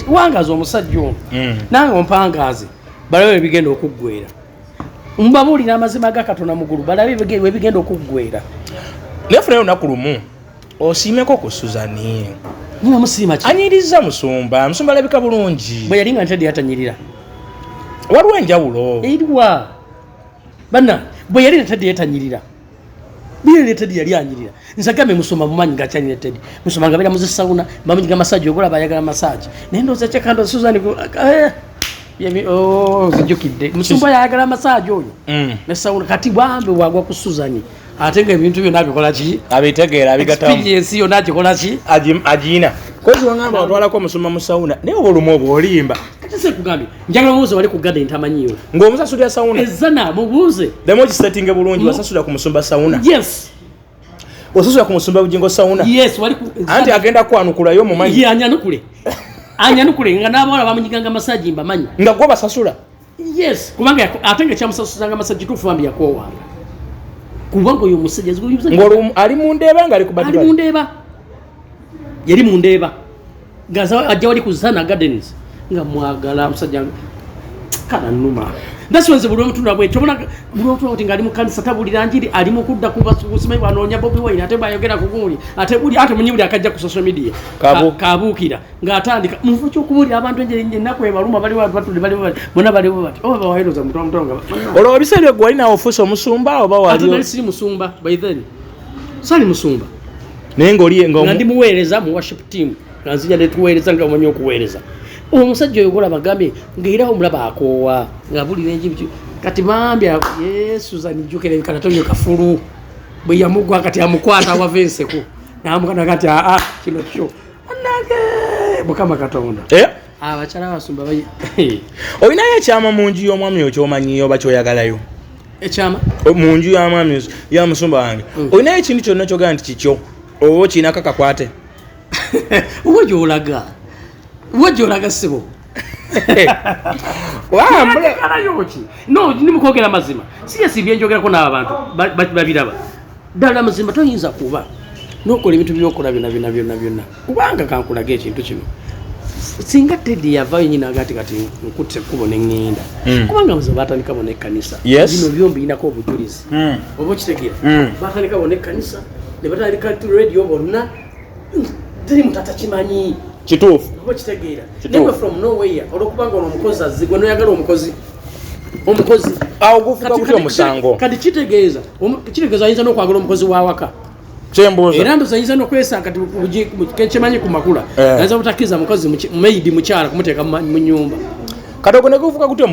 wangaze omusajja ono nange ompangaaze balabe bigenda okuggwera mbabuulira amazima ga Katonda mugulu balabe bigenda okuggwera nefuna olunaku lumu osiimeko ku Suzani musiima anyiriza musumba alabika bulungi bwe yali nga ntedde yatanyirira waliwo enjawulo eriwa banna bwe yali ntedde yatanyirira bile Teddy yali anyirira nsagambe musoma mumanyi ngachanyira Teddy musoma ngabera muzisauna bamujiga massage ogola bayagala massage nendo za chekando Susan yemi zijukide musumba yagala massage oyo ne sauna kati bambe wagwa ku Susan atenga ebintu byo nabikola ki abitegeera abigatamu experience yo nakikola ki ajina kozi wangamba otwala ko musoma musauna ne obulumo olimba kise kugambe njagala mubuze wali ku garden tamanyiyo ng'omusasula sauna ezana mubuze demo kisetting bulungi wasasula ku musumba sauna yes wasasula ku musumba Bugingo sauna yes wali anti agenda kwanukulayo mu manyi anyanukule nga nabawala bamunyiganga massage mbamanyi nga gwa basasula yes kubanga atenge kyamusasuzanga massage tufu bambi yakowanga kubanga uyu musajja ngolo ali mundeba nga ali kubadde ali mundeba yali mundeba gaza ajja wali kuzana gardens nga mwagala musajja kana numa ndasonze buli omuntu nabwe tobona buli omuntu oti ngali mu kanisa tabulira njiri ali mu kudda kubasima banonya Bobi Wine ate bayogera kuguli ate buli ate munyibuli akajja ku social media kabukira ng'atandika mufu kyokubulira abantu njiri nako ebaluma bali batuli bali bona bali bati oba waheroza mutonga olwo bisere gwe alina ofuso musumba oba wali ate siri musumba by then sali musumba nengo liye ngo ndi muweereza mu worship team kanzija netuweereza nga omanyi okuweereza omusajja oyo gola bagambe ngeera omulaba akoowa ngabulira enjibu kati bambya Yesu zanijukire kanatonyo kafulu bwe yamugwa kati amukwata wavenseko namukana kati kino kyo anage mukama Katonda abachala basumba bayi olinayo ekyama mu nju y'omwami okyomanyiyo bakyoyagalayo ekyama mu nju y'amwami ya musumba wange olinayo ekintu kyonna kyogaa nti kikyo oba kiina kakakwate wajolaga sebo wambule yoki no ndi mukogera mazima si byenjogera ko n'abantu babiraba dala mazima toyinza kuba nokola ebintu byokola byonna kubanga kankulaga ekintu kino singa Teddy yavayo nyina agati kati nkutte kubona engenda kubanga muze batandika bone kanisa bino byombi inako obujulizi obo kitegeera batandika bone kanisa ne batandika radio bonna teri mutata kimanyi kituufu obo kitegeera never from nowhere olokubanga omukozi azigwe no yagala omukozi awo gufuka kutyo musango kati kitegeeza ayinza n'okwagala omukozi wa waka kyembuuza era ndo sayinza n'okwesanga kati kekimanyi ku makula ayinza butakkiriza mukozi maidi mukyala kumuteeka mu nyumba kati ogwo ne gufuka kutyo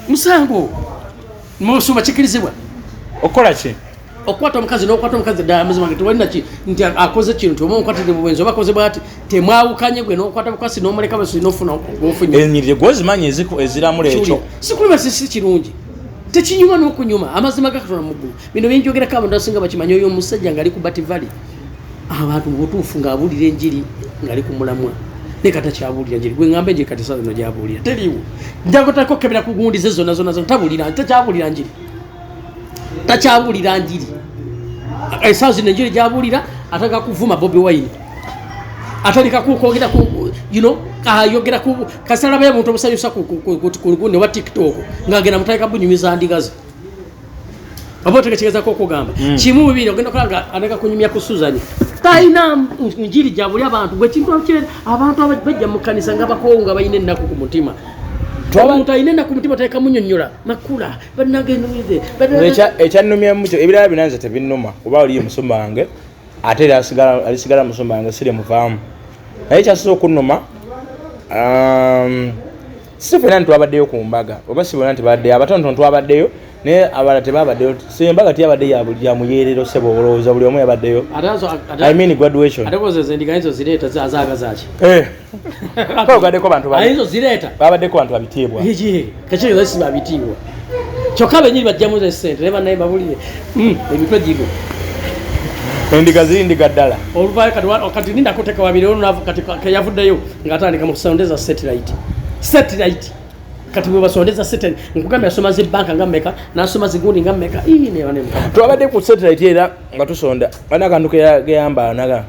musango musumba kikirizibwa okola ki okwata omukazi n'okwata omukazi ddala mazima nti walina nti akoze kino nti oba omukwatire bubenzi oba akoze bwati temwawukanye gwe n'okwata bukasi n'omuleka basi n'ofuna ofunye enyirire gwozimanyi eziramula ekyo sikulima si kirungi tekinyuma n'okunyuma amazima ga Katonda muggulu bino byenjogerako abantu abasinga bakimanyi oyo omusajja ng'ali ku bativali abantu butuufu ng'abuulira enjiri ng'ali ku mulamwa ne kata kyabuulira njiri gwe ngamba enjiri kati saa zino gyabuulira teriwo njagotako kebera ku gundi ze zonna tabuulira takyabuulira njiri takyabulira njiri esaazi nenjiri gyabuulira ataka kuvuma Bobi Wine atandika kukogera ku ayogera ku kasala baye muntu obusayusa ku ne wa TikTok ngagenda mutayika bunyumiza ndigaze abote kacheza ko kugamba kimu bibiri ogenda kulanga aneka kunyumya kusuzanya taina njiri jabuli abantu gwe kintu akire abantu abajja mu kanisa ngabakonga bayine nnaku ku mutima abantu ayinenda ku mutima tayika munyonyola makula banagenda wize ekyanumya mucho ebirala binanza tebinnuma kuba oli musumba wange ate alisigala musumba wange sire muvaamu naye kyasobola okunnuma sifena ntwabaddeyo ku mbaga oba sibona ntibaddeyo abatono twabaddeyo naye abala tebabaddeyo sembaga tiyabaddeyo ya muyerero sebo olowooza buli omu yabaddeyo I mean graduation atekozeze ndiganyizo zireeta zazaga zaki ogaddeko bantu ayizo zireeta babaddeko bantu babitiibwa kachiriza si babitiibwa kyokka benyiri bajjamu ze ssente neba naye babulire emitwe gigo endiga ziri ndiga ddala oluvayo kati ninda kuteka wabiri ono kati yavuddeyo ng'atandika mu kusondeza satellite kati bwe basondeza satellite nkugamba yasoma z'ebbanka nga mmeka n'asoma zigundi nga mmeka ne bane twabadde ku satellite era nga tusonda bana akantu keyamba naga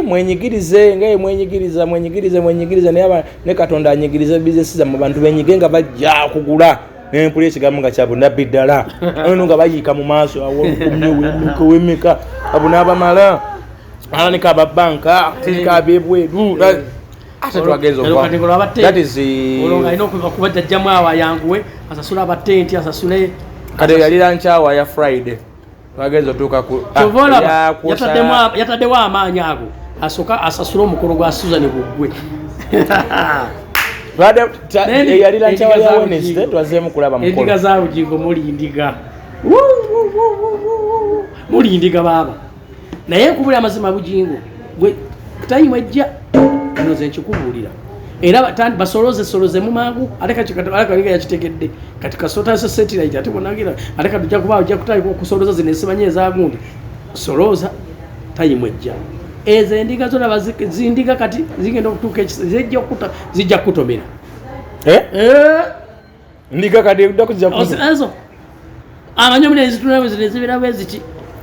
mwenyigirize nga mwenyigirize naye ne Katonda anyigirize bizinesi zammwe bantu benyige nga bajja kugula n'empuli ekigambo nga kyabunda biddala ono nga bayiika mu maaso awemeka abuna abamala alanika ababbanka tika abebweru ate twageza olonga alina okubajjajjamu awo ayanguwe asasule abatenti asasule kati yalira nkyawa ya Friday twageza otuuka ku yataddewo amaanyi ago asooka asasule omukolo gwa Susan Buggwe yalira nkyawa ya Wednesday twazeemu kulaba mukolo endiga za Bugingo mulindiga baba naye nkubulira amazima Bugingo gwe tayimu ejja nze nkikubuulira era basoloze mu mangu ate kaliga yakitegedde kati kasota satellite ate bonagira ate katujja kuba ojja kutandika okusoloza zino ensimanyi ezagundi soloza tayimu ejja ezo endiga zona zindiga kati zigenda okutuuka zijja kutomera ndiga kati ekudda ezo amanyi omuli ezitunamu zino ezibira bwe ziti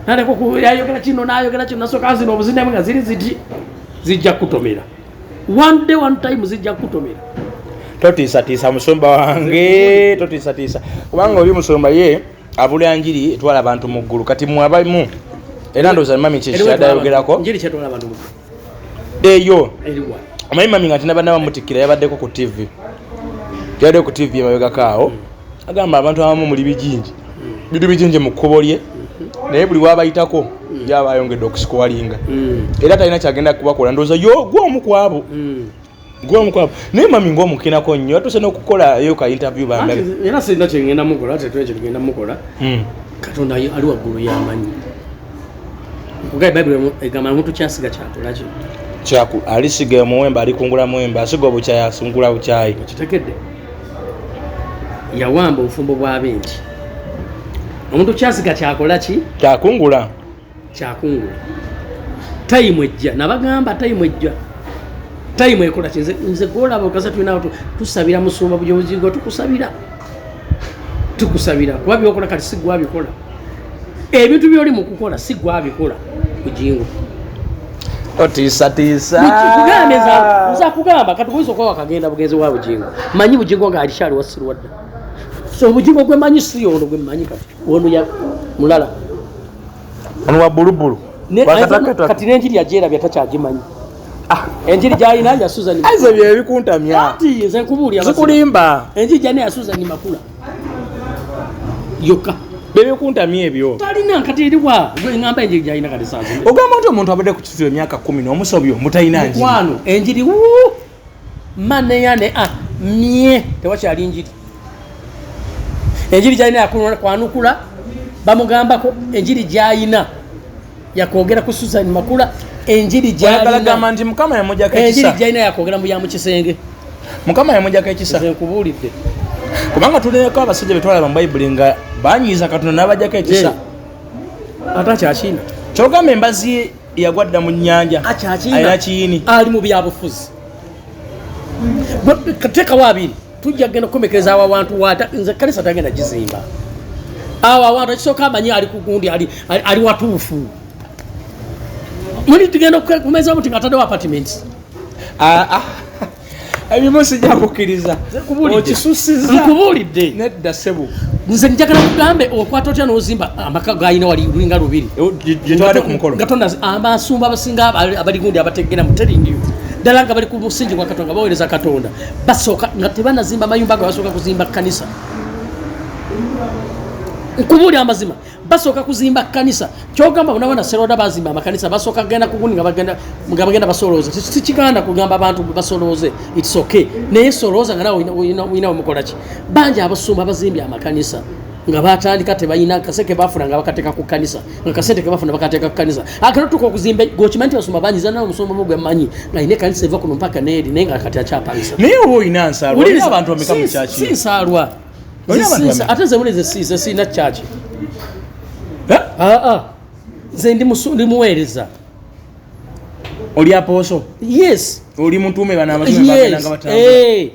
naleko yayogera kino nayogera kino nasooka zino obuzindamu nga ziri ziti zijja kutomera one day one time zijja kutomera totiisatiisa musumba wange totiisatiisa kubanga oli musumba ye abula njiri etwala abantu mu ggulu kati mwabamu era ndowooza mami kyekyayogerako njiri kyetwala abantu mu eyo amanyi mami nga tinabadde bamutikkira yabaddeko ku TV yabaddeko ku TV emabegakaawo agamba abantu abamu muli bijinji bintu bijinji mu kkubo lye naye buli wabayitako yaba ayongedde okusikuwalinga era talina kyagenda kubakola ndowooza gw'omukwabo naye mami ng'omukinako nnyo atuse n'okukola ka interview bambale era sirina kyengenda mukola ate twekyo tugenda mukola Katonda ali waggulu yamanyi kugaye Bayibuli egamba omuntu kyasiga kyakolaki alisiga omuwemba alikungula muwemba asiga obukyayi asungula bukyayi kitekedde yawamba obufumbo bw'abengi omuntu kyasiga kyakolaki kyakungula tayimu ejja nabagamba tayimu ejja tayimu ekola nze golaba okaza tulinawo tusabira musumba Bugingo tukusabira kuba byokola kati si gwabikola ebintu byoli mu kukola si gwabikola Bugingo otiisatiisa nza kugamba kati buyinza okuba wakagenda bugenzi wa Bugingo manyi Bugingo nga alikyali wasirwadda so Bugingo gwe manyi si ono gwe manyi kati ono ya mulala ono wa bulubulu kati n'enjiri yagyerabya takyagimanyi enjiri gyalina ya Susan aize bye bikuntamya ati nze nkubuulira zikulimba enjiri gyalina ya Susan Makula yokka bye bikuntamya ebyo talina kati eriwa ngamba enjiri gyalina kati saazi ogamba nti omuntu abadde ku kitulo emyaka 10 n'omusobyo mutalina njiri wano enjiri maneyane mye tewakyali njiri enjiri gyalina yakwanukula bamugambako enjiri gyalina yakwogera ku Susan Makula enjiri gyalina nti mukama yamujjako ekisa enjiri gyalina yakwogera mu yamu kisenge mukama yamujjako ekisa nkubuulidde kubanga tuleko abasajja betwalaba mu Bayibuli nga banyiiza Katonda n'abajjako ekisa ate akyakina kyogamba embazi yagwadda mu nnyanja alina kiyini ali mu byabufuzi teekawo abiri tujja kugenda kukomekereza awo awantu nze kanisa tagenda gizimba awo awantu ekisooka amanyi ali ku gundi ali watuufu muli tugenda kumeza muti ngatadde wa apartments ebimu sijja kukkiriza okisusiza nkubulidde nedda sebo nze njagala kugambe okwata otya n'ozimba amaka gayina wali lulinga lubiri gyetwade ku mukolo Katonda abasumba abasinga abali gundi abategera mutelindiyo ddala nga bali ku musingi gwa Katonda baweereza Katonda basooka nga tebanazimba mayumba ga basooka kuzimba kanisa nkubuli amazima basooka kuzimba kanisa kyogamba bonabona seroda bazimba amakanisa basooka kugenda kuguni nga bagenda basolooza sikiganda kugamba abantu basolooze it's okay naye solooza nga nawe oyina omukola ki bangi abasumba bazimbye amakanisa nga batandika tebayina kaseke bafuna nga bakateeka ku kanisa nga kasente ke bafuna bakateeka ku kanisa akano tuko okuzimba gokimanti basumba bangi zana omusumba mugwe manyi nga ine kanisa eva kuno mpaka neeri naye nga kati akyapangisa naye oba oyina nsaalwa olina abantu bameka mu kyaki si nsaalwa ate ze muleze siisa siina kyaki nze ndi muweereza oli apooso yes oli mutuume bana abazungu bagenda batambula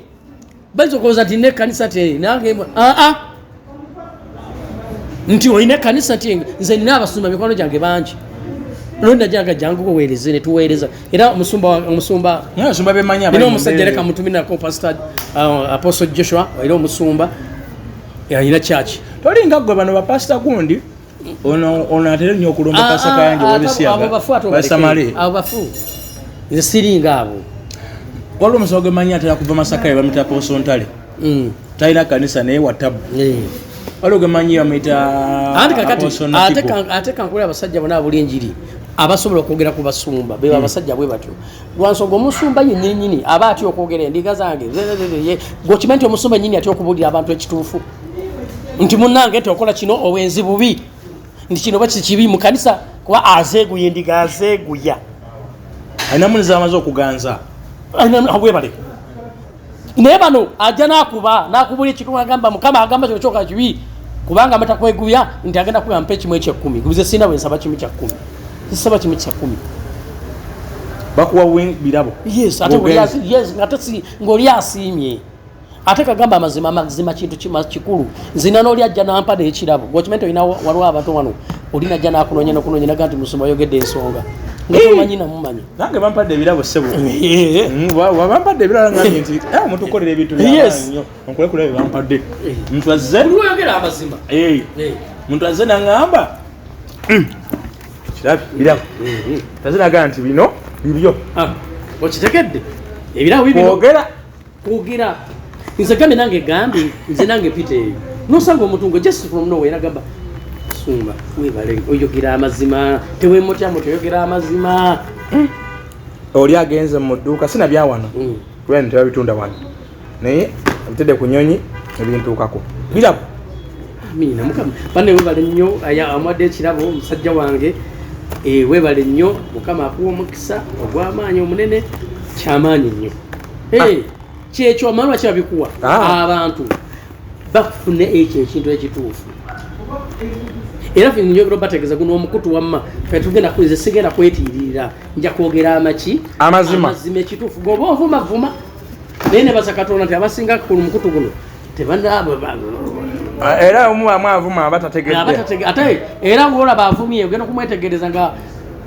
bayinza okulowooza nti nekanisa te nange nti olina ekanisa ti nze nina abasumba mikwano gyange bangi londi najaga jangu kuweereze ne tuweereza era omusumba bemanya ina omusajja reka mutuminako pastor apostle Joshua era omusumba alina kyaki tolinga gwe bano bapasita gundi ono atera nnyo okulomba pasaka yange webisiyaga basamale abo bafu nze siringa abo waliwo omusawo gemanya atera kuva masaka ye bamita apostle ntale talina kanisa naye watabu waliwo gemanyi bamuyita ate kankulira abasajja bona abuli enjiri abasobola okwogera ku basumba beba abasajja bwe batyo lwansonga omusumba yennyini aba atya okwogera endiga zange gwokimanyi nti omusumba yennyini atya okubuulira abantu ekituufu nti munnange nti okola kino obwenzi bubi nti kino baki kibi mu kanisa kuba azeeguya endiga azeeguya alinamuniza amaze okuganza bwebale naye bano ajja nakubula ekitu agamba mukama agamba kino kyoka kibi kubanga amata kweguya nti agenda kugamba ekimu ekyekumi gubize sina bwe nsaba kimu kyakumi sisaba kimu kyakumi bakuwa birabo yes ng'oli asiimye ate kagamba amazima kintu kikulu nzina n'oli ajja nampa n'ekirabo gwokimanyi olina waliwo abantu wano olina ajja nakunoonya naga nti musumba oyogedde ensonga nga tomanyi namumanyi nange bampadde ebirabo sebo wabampadde ebirabo ngange nti mutukolera ebintu byamanyo onkulekula bye bampadde muntu azze oyogera amazima muntu azze naŋŋamba kirabi birabo tazze nagaa nti bino bibyo okitekedde ebirabo bibino kwogera nze gambe nange gambi nze nange pita eyo nosanga omutungo just from nowhere nagamba sumba webale oyogera amazima tewemotyamu toyogera amazima oli agenze mu dduuka sina byawano kubera nti babitunda wano naye abitedde ku nyonyi ebintuukako birabo mina mukama bane webale nnyo amwadde ekirabo omusajja wange webale nnyo mukama akuwa omukisa ogw'amaanyi omunene kyamaanyi nnyo kyekyo amalwa kyabikuwa abantu bafune ekyo ekintu ekituufu era ffe njogera bategeeza guno omukutu wamma tugenda kuze sigenda kwetiirira nja kwogera amazima ekituufu goba ovuma naye ne baza Katonda nti abasinga ku mukutu guno era omuwamu avuma abatategedde ate era ng'olaba avumye ogenda okumwetegereza nga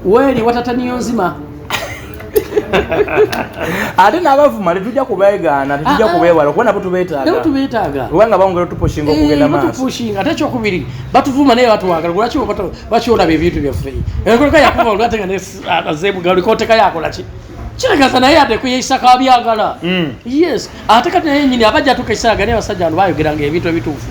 weeri watataniyo nzima ate n'abavuma tetujja kubeegaana tetujja kubeewala kuba nabo tubeetaaga kubanga bawongera tupushinga okugenda maaso ate ekyokubiri batuvuma naye batwagala lwaki olaba ebintu byaffe enkoleka yakuba olwate nga azeebuga olikoteka yakolaki kiregaza naye ate kuyisa kabyagala yes ate kati naye nyini abajja tukaisaga naye basajja bano bayogeranga ebintu ebituufu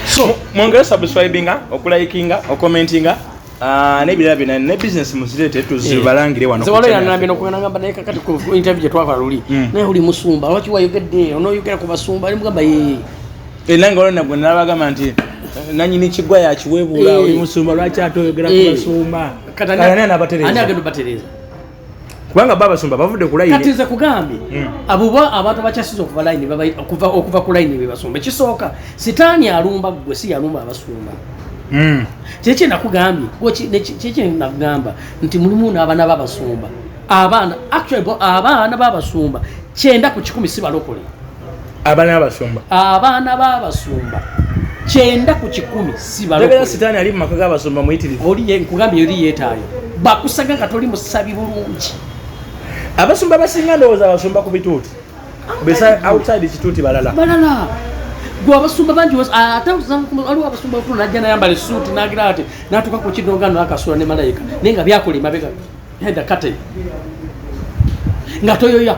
so mwongere subscribinga okulayikinga okomentinga nebirala byonna ne business muzirete tuzibalangire wano zewaloyanambye nokugamba naye kakati ku interview gye twakola luli naye oli musumba lwaki wayogedde onoyogera ku basumba nimugamba nange olwo nabwe nalabagamba nti nanyini kigwa yakiwebuula oli musumba lwaki ate oyogera ku basumba ani agenda batereza kubanga babasumba bavudde ku layini kati nze kugambye abo abantu bakyasiza okuva layini okuva ku layini bebasumba ekisooka sitaani alumba gwe si yalumba abasumba kyekye nakugambye kyekye nakugamba nti mulimu n'abaana babasumba abaana babasumba 9 ku 10 si balokole abaana babasumba 9 ku 10 si balokole sitaani ali mu maka g'abasumba muyitirivu nkugambye oli yeetaayo bakusaga nga toli musabi bulungi. Abasumba basinga ndowooza abasumba ku bituuti besa outside kituuti balala gwe abasumba bangi ate waliwo abasumba bakulu najja nayambala esuuti nagira ati natuka ku kidonga nakasula ne malayika naye nga byakola emabega heda kate nga toyoya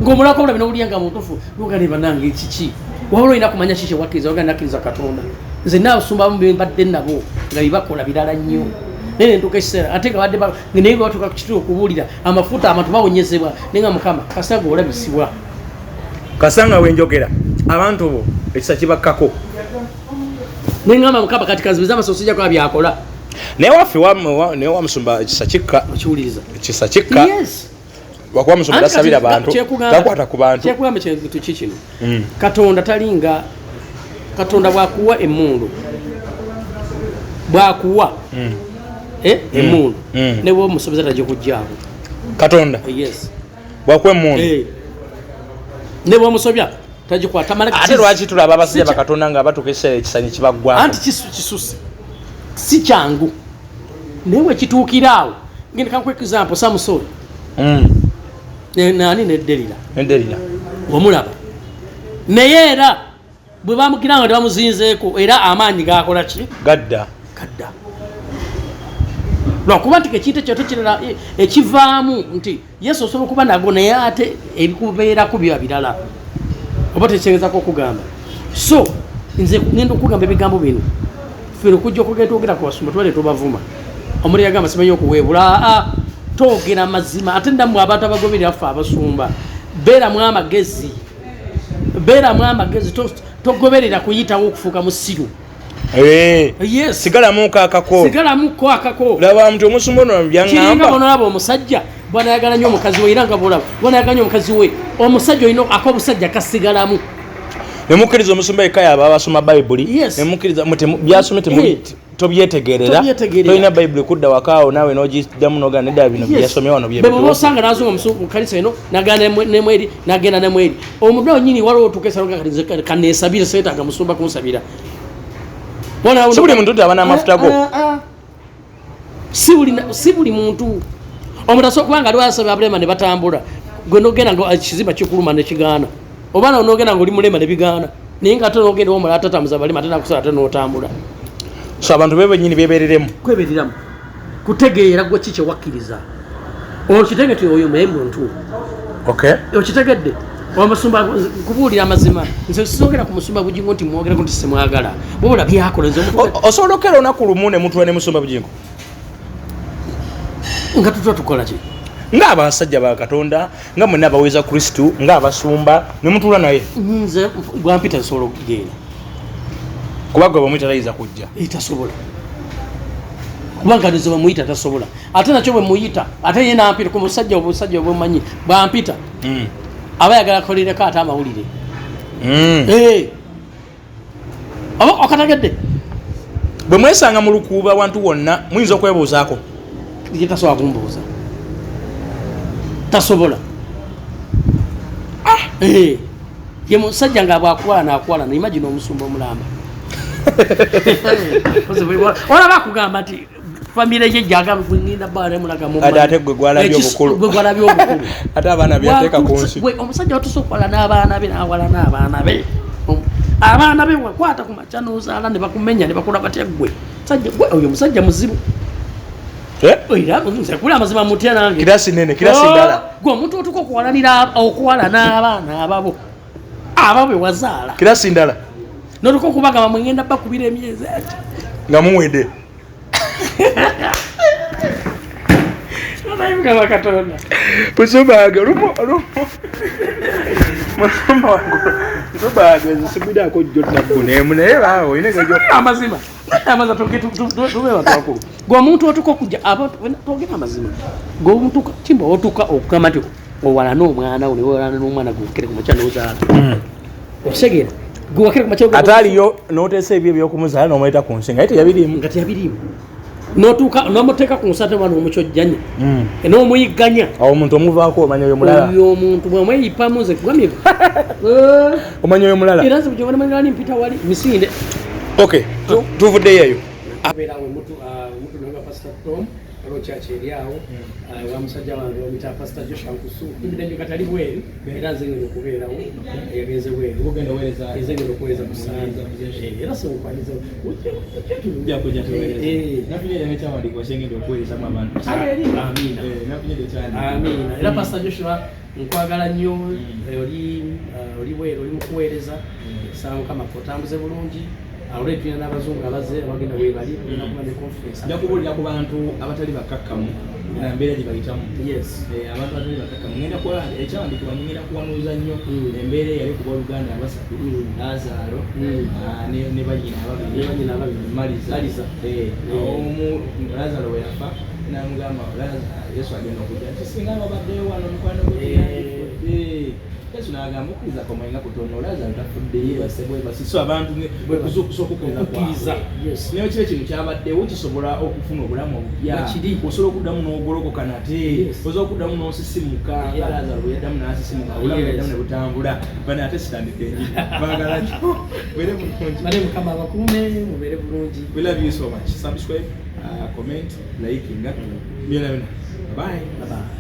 ng'omulako olabina owulya nga mutufu nogaleba nange kiki wabula olina kumanya kiki wakkiriza oga nakkiriza Katonda nze naabasumba bamu mbadde nabo nga bibakola birala nnyo naye nentuka ekiseera ate nga badde naye nga batuuka ku kituufu okubuulira amafuta abantu bawonyezebwa naye nga Mukama Kasanga olabisibwa Kasanga wenjogera abantu bo ekisa kibakkako naye ngamba Mukama kati kazibiza amasoso ejja byakola naye waffe naye wamusumba ekisa kikka okiwuliriza ekisa kikka wakuba musumba tasabira bantu takwata ku bantu kyekugamba kintu kikino Katonda talinga Katonda bwakuwa emmundu bwakuwa emmundu ne bwo musobeza tajja kujjaako Katonda bwakuwa emmundu ne bwo musobya tajikwata malaka ate lwaki tulaba abasajja bakatonda nga batuuka ekiseera ekisanyi kibaggwako anti kisusi si kyangu naye wekituukiraawo ngenda kanku example Samusoni nani nedderira omulaba naye era bwe bamugiranga nga tebamuzinzeeko era amaanyi gakola ki gadda lwakuba nti ekintu ekyo tekirala ekivaamu nti Yesu osobola okuba nago naye ate ebikubeerako biba birala oba tekyegezako okugamba so nze ngenda okugamba ebigambo bino ffe okujja okugenda twogera ku basumba tubale tubavuma omuli yagamba simanyi okuweebula toogera mazima ate ndamu abantu abagoberera ffe abasumba beeramu amagezi togoberera kuyitawo okufuuka musiru sigalamuko akako laba muntu omusumba ono byaŋŋamba bonolaba omusajja bwanayagala nnyo omukazi we era nga bolaba bwanayagala nnyo omukazi we omusajja olina ak'obusajja kasigalamu nemukkiriza omusumba yekka yaba abasoma bayibuli nemukkiriza byasome tobyetegerera tolina bayibuli kudda wakaawo naawe nogiddamu nogaa nedda bino byasomye wano bweba osanga nasoma mukanisa eno nemweri nagenda nemweri omuda wenyini waliwo otukesaa kanesabire seetaaga musumba kunsabira si buli muntu aba n'amafuta go si buli muntu omuntu asobola kubanga ali wasabye abulema ne batambula gwe nogenda nga ekizimba kikuluma nekigaana oba nogenda nga oli mulema nebigaana naye nga ate nogenda omala atatamuza balema ate nakusala ate notambula so abantu be benyini bebereremu kwebereramu kutegeera gwe ki kyewakkiriza okitegete oyo naye muntu okitegedde omusumba kubuulira amazima nze sisogera ku musumba Bugingo nti mwogerako nti semwagala bwola byakola nze osobola okera olunaku lumu ne mutula ne musumba Bugingo nga tutwa tukola ki ng'abasajja ba Katonda nga mwenna abaweza Kristu ng'abasumba ne mutula naye nze bwampita nsobola okugenda kuba gwe bamuyita tayiza kujja tasobola kubanga nze bamuyita tasobola ate nakyo bwe muyita ate ye nampita ku musajja obusajja obwemanyi bwampita aba yagala kolereko ate amawulire oba okategedde bwe mwesanga mu lukuuba wantu wonna muyinza okwebuuzaako ye tasobola kumbuuza tasobola ye musajja nga bwakuwala nakuwala imagine omusumba omulamba olaba akugamba nti famire ye jaganinda ate gwe gwalabye obukulu ate abaana byateeka ku nsi omusajja watusa okuwala n'abaana be nawala n'abaana be abaana be wakwata ku makya nozaala ne bakumenya ne bakola batya gwe oyo musajja muzibu kuli amazima mutya nange kirasi nene kirasi ndala gwe omuntu otuka okuwala n'abaana abo be wazaala kirasi ndala notuka okubagamba mwegenda bakubira emyezi ati nga muwedde Mukama Katonda pusobaga lumo musoma wangu pusobaga zisibidako jjota bunemu naye baawo inegajo amazima amaza tube batakulu gwe omuntu otuka okujja togera amazima gwe omuntu timba otuka okugamba nti owala n'omwana we newalana n'omwana gwekere ku makya n'ozaala okitegera gwe wakere ku makya ate aliyo n'oteesa ebyo ebyokumuzaala n'omuleta ku nsi nga ye teyabirimu nga teyabirimu notuka nomuteeka ku nsate wano omukyojjanya n'omuyigganya awo omuntu omuvaako omanya oyo mulala oyo omuntu bwemweyipamu nze kugamye omanya oyo mulala era nze bugyobanemanyirani mpita wali misinde okay tuvuddeyo eyo abeerawo omuntu nga Pastor Tom waliwo church eri awo wa musajja wange omita pastor Joshua Nkusu emirembe katali bweru era nze ngenda okubeerawo yagenze bweru nze ngenda okuweereza ku Sande era sokwaniza amina era pastor Joshua nkwagala nnyo oli bweru oli mukuweereza sanga Mukama otambuze bulungi awule tuyina n'abazungu abazze abagenda webali nakuba ne conference njakubulira ku bantu abatali bakakkamu embeera gye bayitamu abantu abatali bakakkamu ngenda kukola ekyawandikibwa ngenda kuwanuuza nnyo embeera eyali ku booluganda abasatu Lazaalo ne banyina ababiri Maliza omu Lazaalo we yafa n'amugamba Yesu agenda okujja nti singa babaddeyo wano mukwano gwe Yesu n'agamba okukiriza kwamwenga kutono Lazaalo tafudde basiso abantu bwekuzukusa okukkiriza naye kiro kino kyabaddewo kisobola okufuna obulamu obupya osobola okuddamu n'ogolokoka nate osobola okuddamu n'osisimuka Lazaalo bwe yaddamu n'asisimuka obulamu yaddamu ne butambula bane ate sitandika enjiri baagala nnyo mubeere bulungi bale Mukama abakuume mubeere bulungi. We love you so much. Subscribe, comment, like, byonna byonna. Bye.